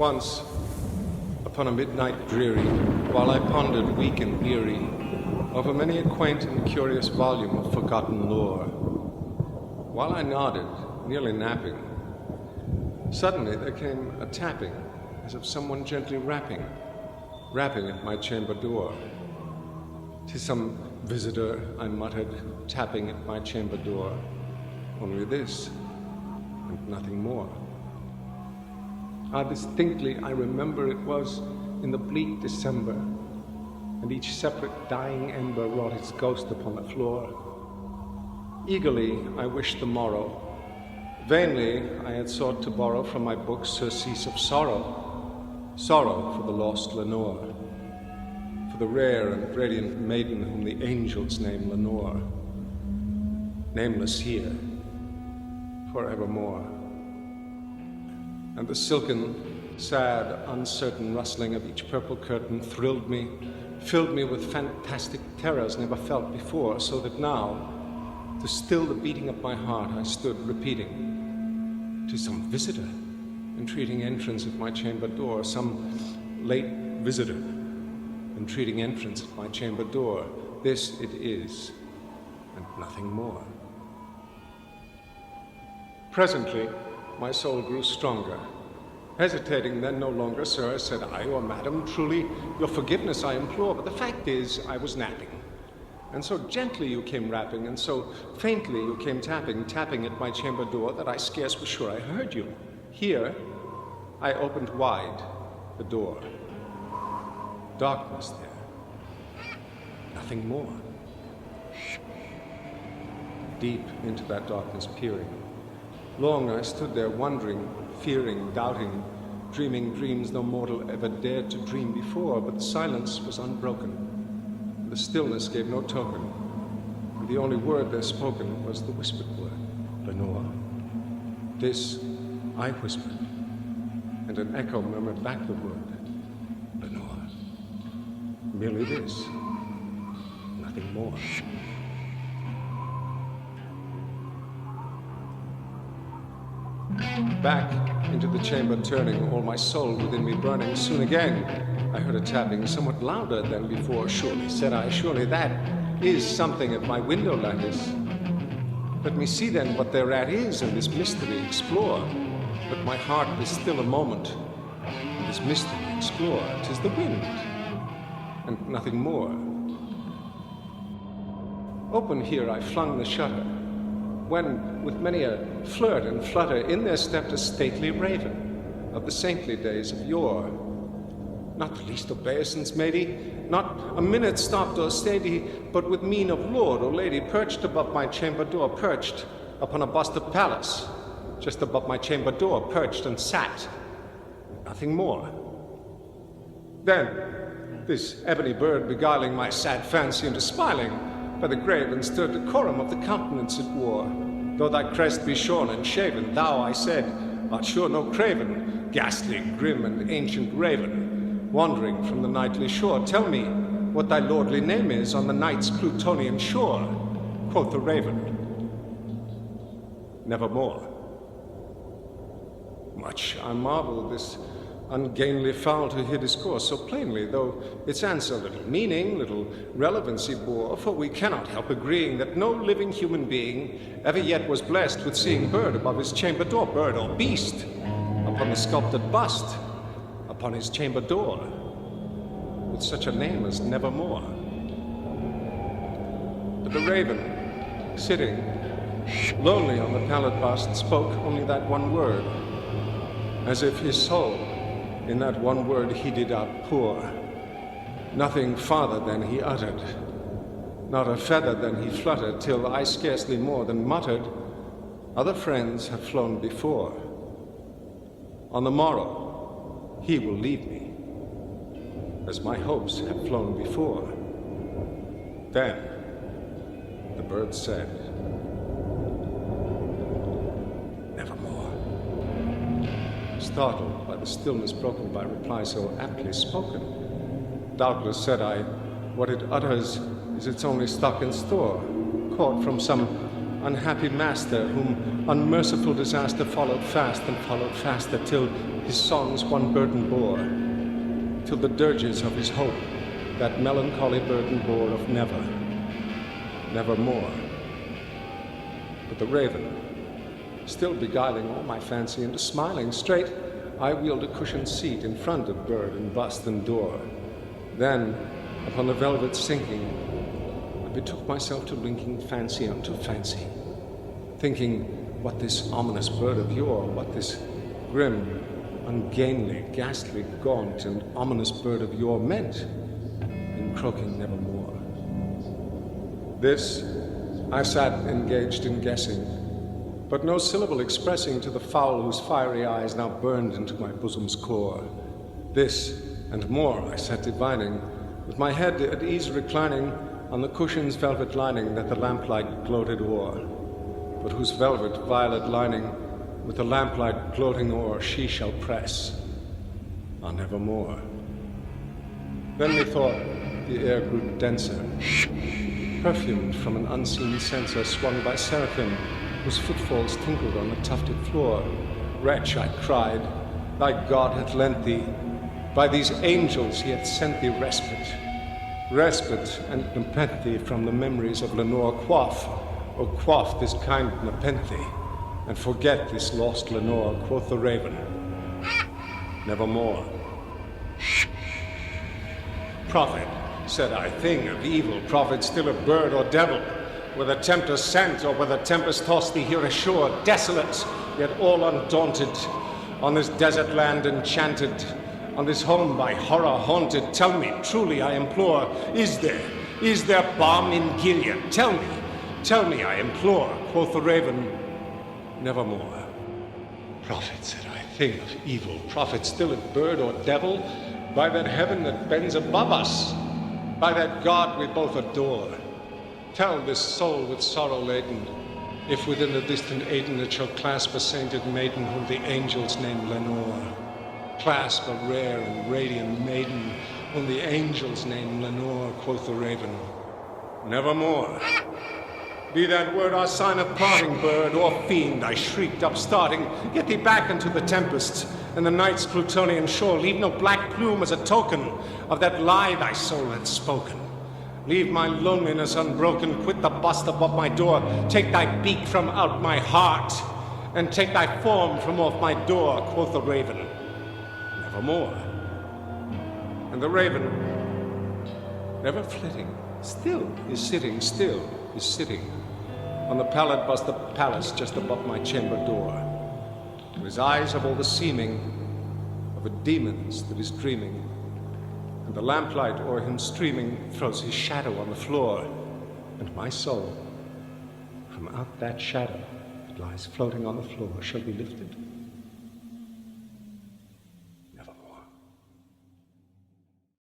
Once, upon a midnight dreary, while I pondered weak and weary over many a quaint and curious volume of forgotten lore, while I nodded, nearly napping, suddenly there came a tapping, as of someone gently rapping at my chamber door. "'Tis some visitor," I muttered, tapping at my chamber door. Only this, and nothing more. Distinctly I remember it was in the bleak December, and each separate dying ember wrought its ghost upon the floor. Eagerly I wished the morrow. Vainly I had sought to borrow from my books surcease of sorrow for the lost Lenore, for the rare and radiant maiden whom the angels name Lenore, nameless here, forevermore. And the silken, sad, uncertain rustling of each purple curtain thrilled me, filled me with fantastic terrors never felt before, so that now, to still the beating of my heart, I stood repeating, "'Tis some visitor, entreating entrance at my chamber door, some late visitor, entreating entrance at my chamber door. This it is, and nothing more." Presently, my soul grew stronger. Hesitating then no longer, "Sir," said I, "or madam, truly your forgiveness I implore, but the fact is I was napping. And so gently you came rapping, and so faintly you came tapping at my chamber door, that I scarce was sure I heard you. Here, I opened wide the door. Darkness there. Nothing more. Deep into that darkness peering. Long I stood there wondering, fearing, doubting, dreaming dreams no mortal ever dared to dream before, but the silence was unbroken. The stillness gave no token, and the only word there spoken was the whispered word, "Lenore." This I whispered, and an echo murmured back the word, "Lenore." Merely this, nothing more. Back into the chamber turning, all my soul within me burning, soon again I heard a tapping, somewhat louder than before. "Surely," said I, "surely that is something at my window lattice. Let me see then what thereat is, and this mystery explore." But my heart was still a moment, and this mystery explore. "'Tis the wind, and nothing more." Open here I flung the shutter, when, with many a flirt and flutter, in there stepped a stately raven of the saintly days of yore. Not the least obeisance made he, not a minute stopped or stayed he, but with mien of lord or lady perched above my chamber door, perched upon a bust of Pallas, just above my chamber door, perched and sat, nothing more. Then, this ebony bird beguiling my sad fancy into smiling, by the grave and stirred decorum of the countenance it wore. "Though thy crest be shorn and shaven, thou," I said, "art sure no craven, ghastly, grim, and ancient raven, wandering from the nightly shore. Tell me what thy lordly name is on the night's Plutonian shore." Quoth the raven, "Nevermore." Much I marvel this ungainly fowl to hear discourse so plainly, though its answer little meaning, little relevancy bore, for we cannot help agreeing that no living human being ever yet was blessed with seeing bird above his chamber door, bird or beast, upon the sculptured bust, upon his chamber door, with such a name as Nevermore. But the raven, sitting lonely on the pallid bust, spoke only that one word, as if his soul in that one word he did outpour. Nothing farther than he uttered, not a feather than he fluttered, till I scarcely more than muttered, "Other friends have flown before. On the morrow he will leave me, as my hopes have flown before." Then the bird said, "Nevermore." Startled by the stillness broken by reply so aptly spoken, "Doubtless," said I, "what it utters is its only stock and store, caught from some unhappy master, whom unmerciful disaster followed fast and followed faster, till his songs one burden bore, till the dirges of his hope that melancholy burden bore of never, nevermore. But the raven, still beguiling all my fancy into smiling straight, I wheeled a cushioned seat in front of bird and bust and door. Then, upon the velvet sinking, I betook myself to linking fancy unto fancy, thinking what this ominous bird of yore, what this grim, ungainly, ghastly, gaunt, and ominous bird of yore meant in croaking nevermore. This I sat engaged in guessing, but no syllable expressing to the fowl whose fiery eyes now burned into my bosom's core. This and more I sat divining, with my head at ease reclining on the cushion's velvet lining that the lamplight gloated o'er, but whose velvet violet lining with the lamplight gloating o'er she shall press on nevermore. Then methought the air grew denser, perfumed from an unseen censer swung by seraphim, whose footfalls tinkled on the tufted floor. Wretch, I cried, thy God hath lent thee, by these angels he hath sent thee respite. Respite and nepenthe from the memories of Lenore. Quaff, O quaff this kind nepenthe, and forget this lost Lenore, quoth the raven, nevermore. Prophet, said I, thing of evil, prophet, still a bird or devil, whether tempter sent or whether tempest tossed thee here ashore, desolate, yet all undaunted, on this desert land enchanted, on this home by horror haunted. Tell me, truly I implore, is there balm in Gilead? Tell me, I implore, quoth the raven, nevermore. Prophet, said I, thing of evil, prophet, still a bird or devil, by that heaven that bends above us, by that God we both adore. Tell this soul with sorrow laden, if within the distant Aden it shall clasp a sainted maiden whom the angels name Lenore. Clasp a rare and radiant maiden whom the angels name Lenore, quoth the raven, nevermore. Be that word our sign of parting, bird or fiend, I shrieked, upstarting. Get thee back into the tempest and the night's Plutonian shore. Leave no black plume as a token of that lie thy soul hath spoken. Leave my loneliness unbroken, quit the bust above my door. Take thy beak from out my heart, and take thy form from off my door, quoth the raven, nevermore. And the raven, never flitting, still is sitting, on the pallid bust of palace just above my chamber door. To his eyes have all the seeming of a demon's that is dreaming, and the lamplight o'er him streaming throws his shadow on the floor, and my soul, from out that shadow that lies floating on the floor, shall be lifted